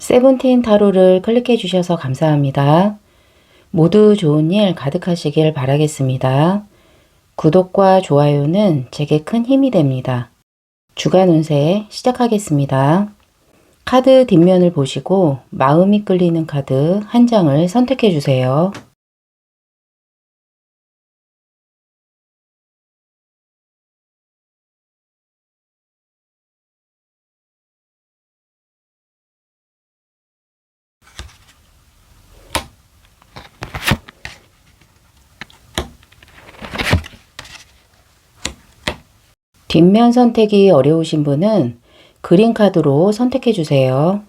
세븐틴 타로를 클릭해 주셔서 감사합니다. 모두 좋은 일 가득하시길 바라겠습니다. 구독과 좋아요는 제게 큰 힘이 됩니다. 주간 운세 시작하겠습니다. 카드 뒷면을 보시고 마음이 끌리는 카드 한 장을 선택해 주세요. 뒷면 선택이 어려우신 분은 그린 카드로 선택해 주세요.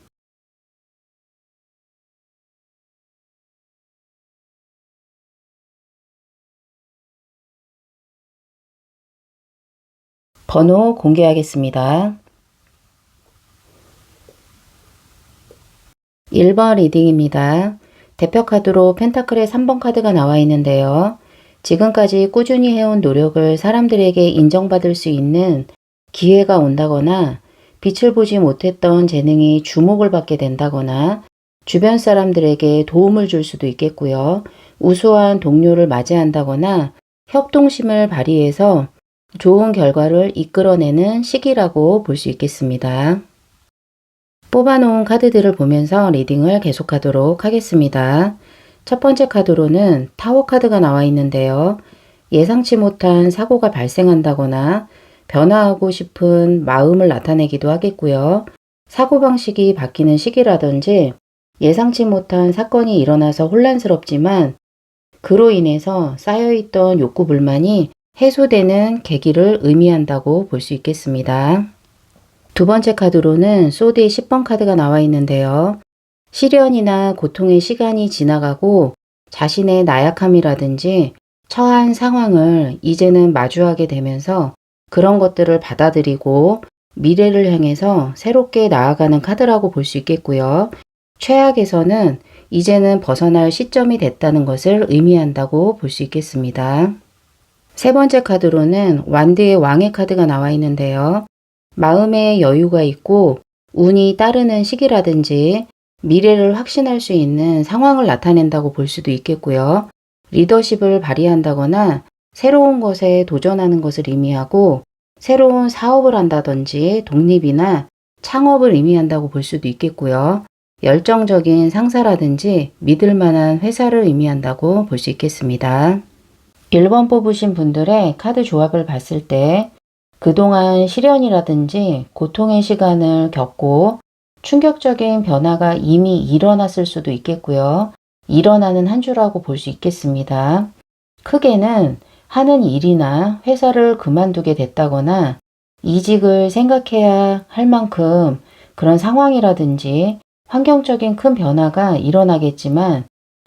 번호 공개하겠습니다. 1번 리딩입니다. 대표 카드로 펜타클의 3번 카드가 나와 있는데요. 지금까지 꾸준히 해온 노력을 사람들에게 인정받을 수 있는 기회가 온다거나 빛을 보지 못했던 재능이 주목을 받게 된다거나 주변 사람들에게 도움을 줄 수도 있겠고요. 우수한 동료를 맞이한다거나 협동심을 발휘해서 좋은 결과를 이끌어내는 시기라고 볼 수 있겠습니다. 뽑아놓은 카드들을 보면서 리딩을 계속하도록 하겠습니다. 첫 번째 카드로는 타워 카드가 나와 있는데요. 예상치 못한 사고가 발생한다거나 변화하고 싶은 마음을 나타내기도 하겠고요. 사고방식이 바뀌는 시기라든지 예상치 못한 사건이 일어나서 혼란스럽지만 그로 인해서 쌓여있던 욕구 불만이 해소되는 계기를 의미한다고 볼 수 있겠습니다. 두 번째 카드로는 소드의 10번 카드가 나와 있는데요. 시련이나 고통의 시간이 지나가고 자신의 나약함이라든지 처한 상황을 이제는 마주하게 되면서 그런 것들을 받아들이고 미래를 향해서 새롭게 나아가는 카드라고 볼 수 있겠고요. 최악에서는 이제는 벗어날 시점이 됐다는 것을 의미한다고 볼 수 있겠습니다. 세 번째 카드로는 완드의 왕의 카드가 나와 있는데요. 마음에 여유가 있고 운이 따르는 시기라든지 미래를 확신할 수 있는 상황을 나타낸다고 볼 수도 있겠고요. 리더십을 발휘한다거나 새로운 것에 도전하는 것을 의미하고 새로운 사업을 한다든지 독립이나 창업을 의미한다고 볼 수도 있겠고요. 열정적인 상사라든지 믿을 만한 회사를 의미한다고 볼 수 있겠습니다. 1번 뽑으신 분들의 카드 조합을 봤을 때 그동안 시련이라든지 고통의 시간을 겪고 충격적인 변화가 이미 일어났을 수도 있겠고요. 일어나는 한 주라고 볼 수 있겠습니다. 크게는 하는 일이나 회사를 그만두게 됐다거나 이직을 생각해야 할 만큼 그런 상황이라든지 환경적인 큰 변화가 일어나겠지만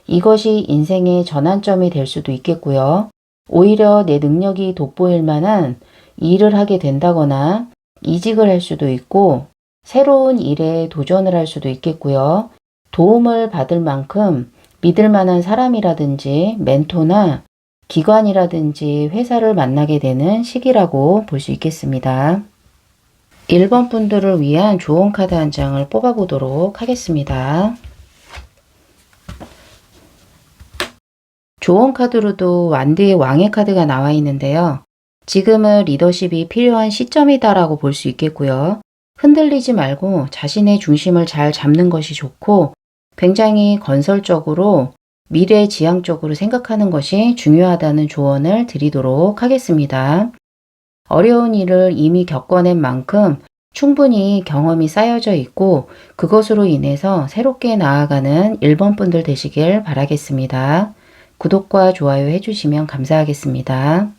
이것이 인생의 전환점이 될 수도 있겠고요. 오히려 내 능력이 돋보일 만한 일을 하게 된다거나 이직을 할 수도 있고 새로운 일에 도전을 할 수도 있겠고요. 도움을 받을 만큼 믿을 만한 사람이라든지 멘토나 기관이라든지 회사를 만나게 되는 시기라고 볼 수 있겠습니다. 1번 분들을 위한 좋은 카드 한 장을 뽑아보도록 하겠습니다. 좋은 카드로도 완드의 왕의 카드가 나와 있는데요. 지금은 리더십이 필요한 시점이다라고 볼 수 있겠고요. 흔들리지 말고 자신의 중심을 잘 잡는 것이 좋고 굉장히 건설적으로 미래지향적으로 생각하는 것이 중요하다는 조언을 드리도록 하겠습니다. 어려운 일을 이미 겪어낸 만큼 충분히 경험이 쌓여져 있고 그것으로 인해서 새롭게 나아가는 1번 분들 되시길 바라겠습니다. 구독과 좋아요 해주시면 감사하겠습니다.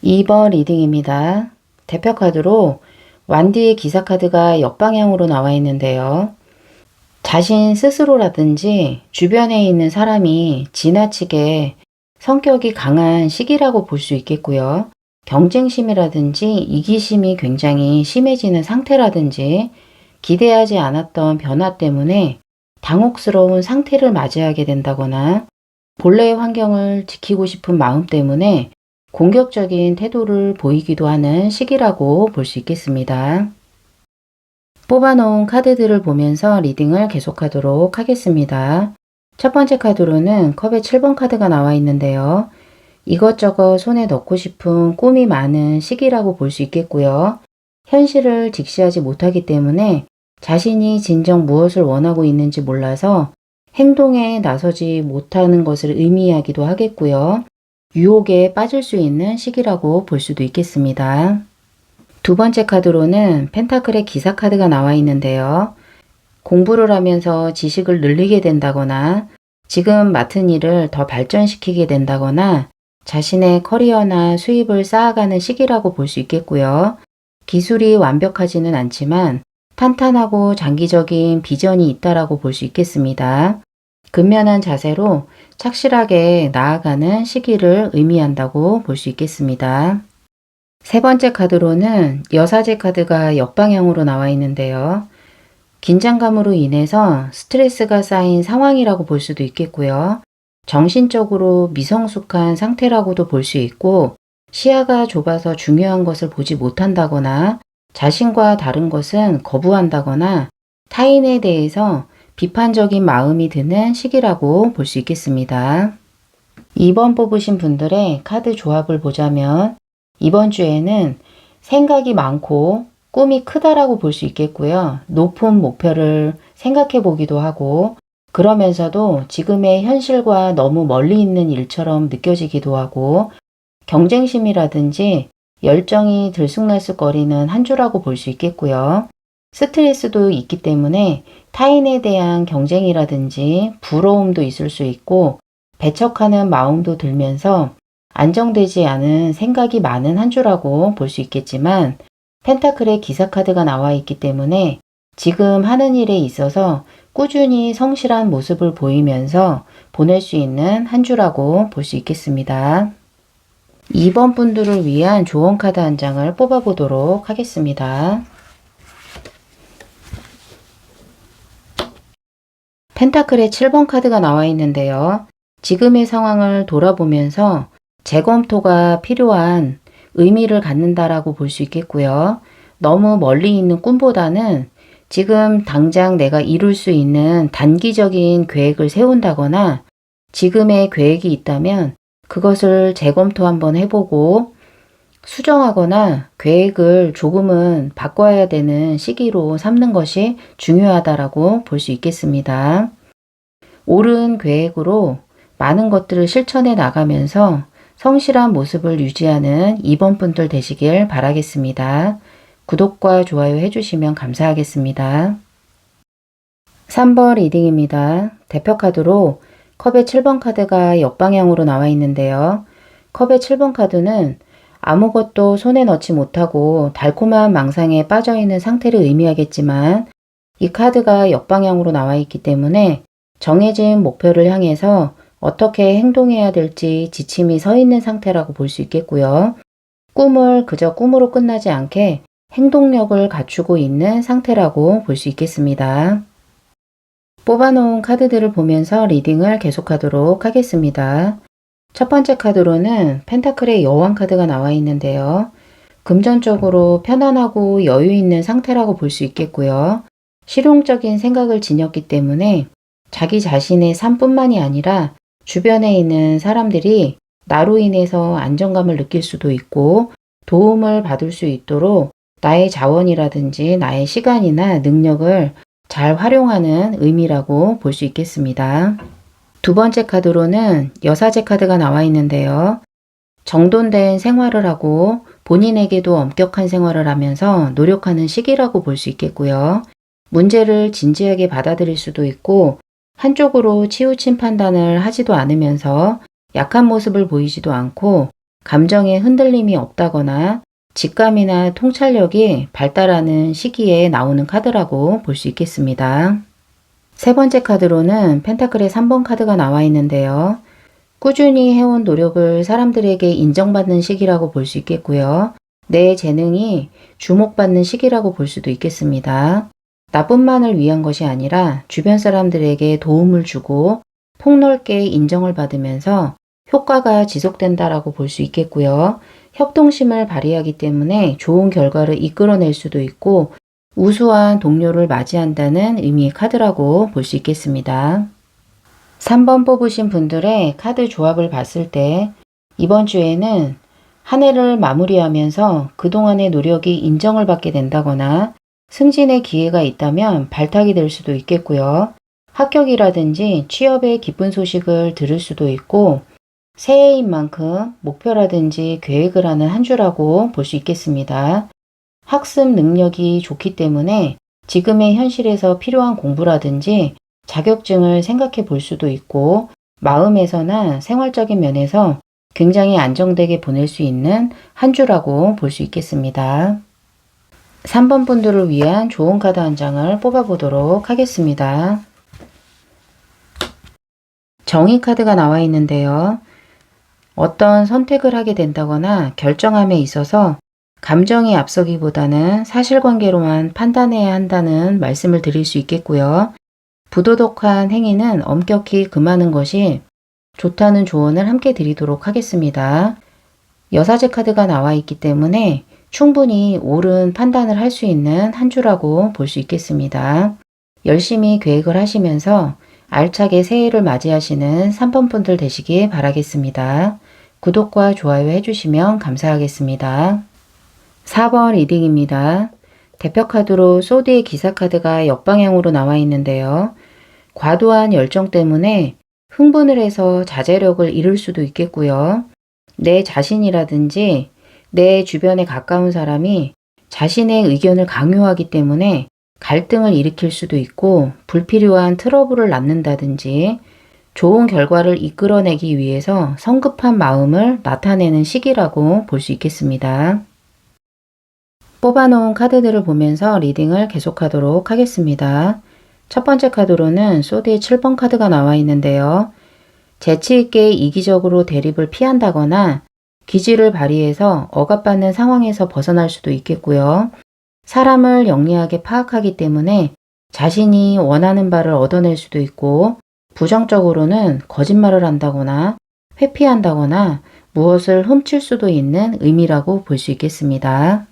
2번 리딩입니다. 대표 카드로 완드의 기사 카드가 역방향으로 나와 있는데요. 자신 스스로라든지 주변에 있는 사람이 지나치게 성격이 강한 시기라고 볼 수 있겠고요. 경쟁심이라든지 이기심이 굉장히 심해지는 상태라든지 기대하지 않았던 변화 때문에 당혹스러운 상태를 맞이하게 된다거나 본래의 환경을 지키고 싶은 마음 때문에 공격적인 태도를 보이기도 하는 시기라고 볼 수 있겠습니다. 뽑아놓은 카드들을 보면서 리딩을 계속하도록 하겠습니다. 첫 번째 카드로는 컵의 7번 카드가 나와 있는데요. 이것저것 손에 넣고 싶은 꿈이 많은 시기라고 볼 수 있겠고요. 현실을 직시하지 못하기 때문에 자신이 진정 무엇을 원하고 있는지 몰라서 행동에 나서지 못하는 것을 의미하기도 하겠고요. 유혹에 빠질 수 있는 시기라고 볼 수도 있겠습니다. 두 번째 카드로는 펜타클의 기사 카드가 나와 있는데요. 공부를 하면서 지식을 늘리게 된다거나 지금 맡은 일을 더 발전시키게 된다거나 자신의 커리어나 수입을 쌓아가는 시기라고 볼 수 있겠고요. 기술이 완벽하지는 않지만 탄탄하고 장기적인 비전이 있다라고 볼 수 있겠습니다. 근면한 자세로 착실하게 나아가는 시기를 의미한다고 볼 수 있겠습니다. 세 번째 카드로는 여사제 카드가 역방향으로 나와 있는데요. 긴장감으로 인해서 스트레스가 쌓인 상황이라고 볼 수도 있겠고요. 정신적으로 미성숙한 상태라고도 볼 수 있고 시야가 좁아서 중요한 것을 보지 못한다거나 자신과 다른 것은 거부한다거나 타인에 대해서 비판적인 마음이 드는 시기라고 볼 수 있겠습니다. 2번 뽑으신 분들의 카드 조합을 보자면 이번 주에는 생각이 많고 꿈이 크다라고 볼 수 있겠고요. 높은 목표를 생각해 보기도 하고 그러면서도 지금의 현실과 너무 멀리 있는 일처럼 느껴지기도 하고 경쟁심이라든지 열정이 들쑥날쑥거리는 한 주라고 볼 수 있겠고요. 스트레스도 있기 때문에 타인에 대한 경쟁이라든지 부러움도 있을 수 있고 배척하는 마음도 들면서 안정되지 않은 생각이 많은 한 주라고 볼 수 있겠지만 펜타클의 기사 카드가 나와 있기 때문에 지금 하는 일에 있어서 꾸준히 성실한 모습을 보이면서 보낼 수 있는 한 주라고 볼 수 있겠습니다. 2번 분들을 위한 조언 카드 한 장을 뽑아보도록 하겠습니다. 펜타클의 7번 카드가 나와 있는데요. 지금의 상황을 돌아보면서 재검토가 필요한 의미를 갖는다라고 볼 수 있겠고요. 너무 멀리 있는 꿈보다는 지금 당장 내가 이룰 수 있는 단기적인 계획을 세운다거나 지금의 계획이 있다면 그것을 재검토 한번 해보고 수정하거나 계획을 조금은 바꿔야 되는 시기로 삼는 것이 중요하다라고 볼 수 있겠습니다. 옳은 계획으로 많은 것들을 실천해 나가면서 성실한 모습을 유지하는 2번 분들 되시길 바라겠습니다. 구독과 좋아요 해주시면 감사하겠습니다. 3번 리딩입니다. 대표 카드로 컵의 7번 카드가 역방향으로 나와 있는데요. 컵의 7번 카드는 아무것도 손에 넣지 못하고 달콤한 망상에 빠져있는 상태를 의미하겠지만 이 카드가 역방향으로 나와 있기 때문에 정해진 목표를 향해서 어떻게 행동해야 될지 지침이 서 있는 상태라고 볼 수 있겠고요. 꿈을 그저 꿈으로 끝나지 않게 행동력을 갖추고 있는 상태라고 볼 수 있겠습니다. 뽑아놓은 카드들을 보면서 리딩을 계속하도록 하겠습니다. 첫 번째 카드로는 펜타클의 여왕 카드가 나와 있는데요. 금전적으로 편안하고 여유 있는 상태라고 볼 수 있겠고요. 실용적인 생각을 지녔기 때문에 자기 자신의 삶뿐만이 아니라 주변에 있는 사람들이 나로 인해서 안정감을 느낄 수도 있고 도움을 받을 수 있도록 나의 자원이라든지 나의 시간이나 능력을 잘 활용하는 의미라고 볼 수 있겠습니다. 두 번째 카드로는 여사제 카드가 나와 있는데요. 정돈된 생활을 하고 본인에게도 엄격한 생활을 하면서 노력하는 시기라고 볼 수 있겠고요. 문제를 진지하게 받아들일 수도 있고 한쪽으로 치우친 판단을 하지도 않으면서 약한 모습을 보이지도 않고 감정에 흔들림이 없다거나 직감이나 통찰력이 발달하는 시기에 나오는 카드라고 볼 수 있겠습니다. 세 번째 카드로는 펜타클의 3번 카드가 나와 있는데요. 꾸준히 해온 노력을 사람들에게 인정받는 시기라고 볼 수 있겠고요. 내 재능이 주목받는 시기라고 볼 수도 있겠습니다. 나뿐만을 위한 것이 아니라 주변 사람들에게 도움을 주고 폭넓게 인정을 받으면서 효과가 지속된다라고 볼 수 있겠고요. 협동심을 발휘하기 때문에 좋은 결과를 이끌어낼 수도 있고 우수한 동료를 맞이한다는 의미의 카드라고 볼 수 있겠습니다. 3번 뽑으신 분들의 카드 조합을 봤을 때 이번 주에는 한 해를 마무리하면서 그동안의 노력이 인정을 받게 된다거나 승진의 기회가 있다면 발탁이 될 수도 있겠고요. 합격이라든지 취업의 기쁜 소식을 들을 수도 있고 새해인 만큼 목표라든지 계획을 하는 한 주라고 볼 수 있겠습니다. 학습 능력이 좋기 때문에 지금의 현실에서 필요한 공부라든지 자격증을 생각해 볼 수도 있고 마음에서나 생활적인 면에서 굉장히 안정되게 보낼 수 있는 한 주라고 볼 수 있겠습니다. 3번 분들을 위한 좋은 카드 한 장을 뽑아보도록 하겠습니다. 정의 카드가 나와 있는데요. 어떤 선택을 하게 된다거나 결정함에 있어서 감정이 앞서기보다는 사실관계로만 판단해야 한다는 말씀을 드릴 수 있겠고요. 부도덕한 행위는 엄격히 금하는 것이 좋다는 조언을 함께 드리도록 하겠습니다. 여사제 카드가 나와 있기 때문에 충분히 옳은 판단을 할 수 있는 한 주라고 볼 수 있겠습니다. 열심히 계획을 하시면서 알차게 새해를 맞이하시는 3번 분들 되시길 바라겠습니다. 구독과 좋아요 해주시면 감사하겠습니다. 4번 리딩입니다. 대표 카드로 소드의 기사 카드가 역방향으로 나와 있는데요. 과도한 열정 때문에 흥분을 해서 자제력을 잃을 수도 있겠고요. 내 자신이라든지 내 주변에 가까운 사람이 자신의 의견을 강요하기 때문에 갈등을 일으킬 수도 있고 불필요한 트러블을 낳는다든지 좋은 결과를 이끌어내기 위해서 성급한 마음을 나타내는 시기라고 볼 수 있겠습니다. 뽑아놓은 카드들을 보면서 리딩을 계속하도록 하겠습니다. 첫 번째 카드로는 소드의 7번 카드가 나와 있는데요. 재치있게 이기적으로 대립을 피한다거나 기지를 발휘해서 억압받는 상황에서 벗어날 수도 있겠고요. 사람을 영리하게 파악하기 때문에 자신이 원하는 바를 얻어낼 수도 있고 부정적으로는 거짓말을 한다거나 회피한다거나 무엇을 훔칠 수도 있는 의미라고 볼 수 있겠습니다.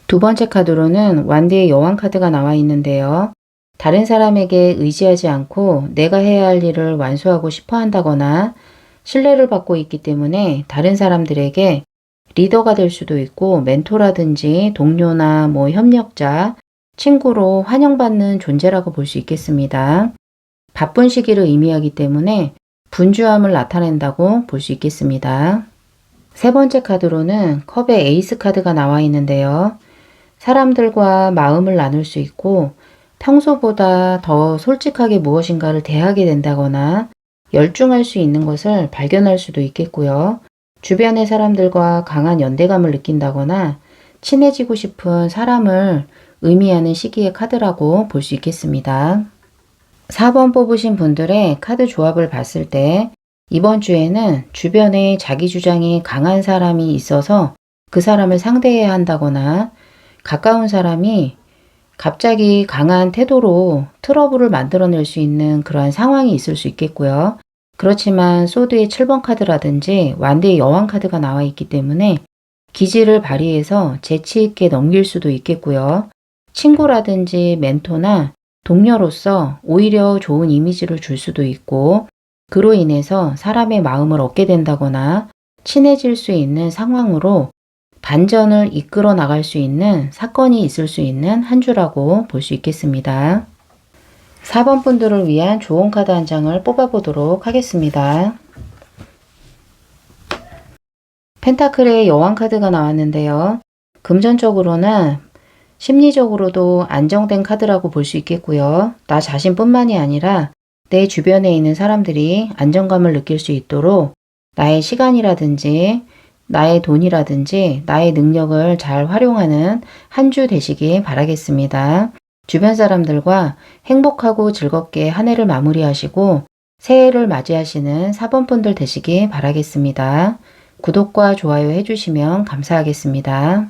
두 번째 카드로는 완대의 여왕 카드가 나와 있는데요. 다른 사람에게 의지하지 않고 내가 해야 할 일을 완수하고 싶어 한다거나 신뢰를 받고 있기 때문에 다른 사람들에게 리더가 될 수도 있고 멘토라든지 동료나 협력자, 친구로 환영받는 존재라고 볼 수 있겠습니다. 바쁜 시기를 의미하기 때문에 분주함을 나타낸다고 볼 수 있겠습니다. 세 번째 카드로는 컵의 에이스 카드가 나와 있는데요. 사람들과 마음을 나눌 수 있고 평소보다 더 솔직하게 무엇인가를 대하게 된다거나 열중할 수 있는 것을 발견할 수도 있겠고요. 주변의 사람들과 강한 연대감을 느낀다거나 친해지고 싶은 사람을 의미하는 시기의 카드라고 볼 수 있겠습니다. 4번 뽑으신 분들의 카드 조합을 봤을 때 이번 주에는 주변에 자기 주장이 강한 사람이 있어서 그 사람을 상대해야 한다거나 가까운 사람이 갑자기 강한 태도로 트러블을 만들어낼 수 있는 그러한 상황이 있을 수 있겠고요. 그렇지만 소드의 7번 카드라든지 완대의 여왕 카드가 나와 있기 때문에 기지를 발휘해서 재치 있게 넘길 수도 있겠고요. 친구라든지 멘토나 동료로서 오히려 좋은 이미지를 줄 수도 있고 그로 인해서 사람의 마음을 얻게 된다거나 친해질 수 있는 상황으로 반전을 이끌어 나갈 수 있는 사건이 있을 수 있는 한 주라고 볼 수 있겠습니다. 4번 분들을 위한 좋은 카드 한 장을 뽑아보도록 하겠습니다. 펜타클의 여왕 카드가 나왔는데요. 금전적으로는 심리적으로도 안정된 카드라고 볼 수 있겠고요. 나 자신뿐만이 아니라 내 주변에 있는 사람들이 안정감을 느낄 수 있도록 나의 시간이라든지 나의 돈이라든지 나의 능력을 잘 활용하는 한 주 되시길 바라겠습니다. 주변 사람들과 행복하고 즐겁게 한 해를 마무리하시고 새해를 맞이하시는 4번 분들 되시길 바라겠습니다. 구독과 좋아요 해주시면 감사하겠습니다.